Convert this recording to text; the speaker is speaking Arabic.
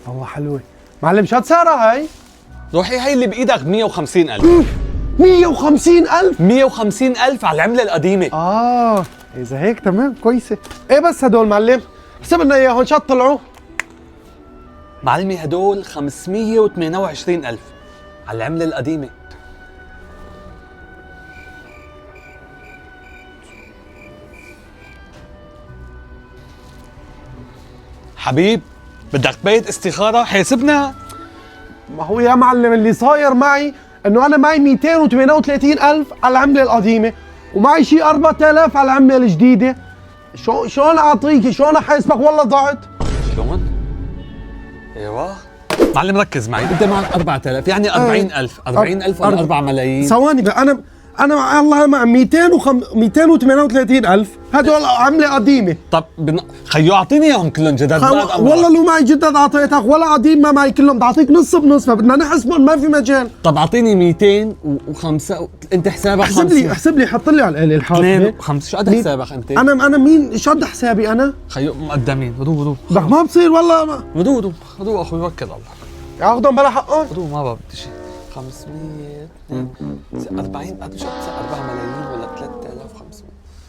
والله حلوة معلم. شو سعرها هاي؟ روحي هي اللي بايدك ب 150,000. 150,000؟ 150,000 على العملة القديمة. إذا هيك تمام كويسة. إيه بس هدول معلم؟ حسب لنا إياهم شو طلعوا؟ معلمي هدول 528,000 على العملة القديمة. حبيب بدك بيت استخارة حاسبنا. ما هو يا معلم اللي صاير معي إنه أنا معي 238,000 على العملة القديمة ومعي شي 4,000 على العملة الجديدة. شلون أعطيك؟ شلون أحاسبك؟ والله ضعت. شلون؟ ايوه معلم ركز معي، انت معك 4,000 يعني 40,000. 40,000 ولا 4 ملايين؟ ثواني بقى. أنا الله مع 238,000 هدول عملة قديمة. طب خيو اعطيني اياهم كلهم جداد. والله لو معي جدد اعطيتك ولا قديم ما معي كلهم. بدي اعطيك نص بنص فبدنا نحسبهم ما في مجال. طب اعطيني 205 انت حسابك. احسب لي حط لي على الآلة الحاسبة. 2 و5 شو قد حسابك انت؟ انا مين شو قد حسابي انا؟ خيو مقدمين. هدوء لك ما بصير والله. هدوء اخوي وكل الله. ياخذهم بلا حقهم. هدوء ما بدي شيء. 500 40 قد شو 4 ملايين.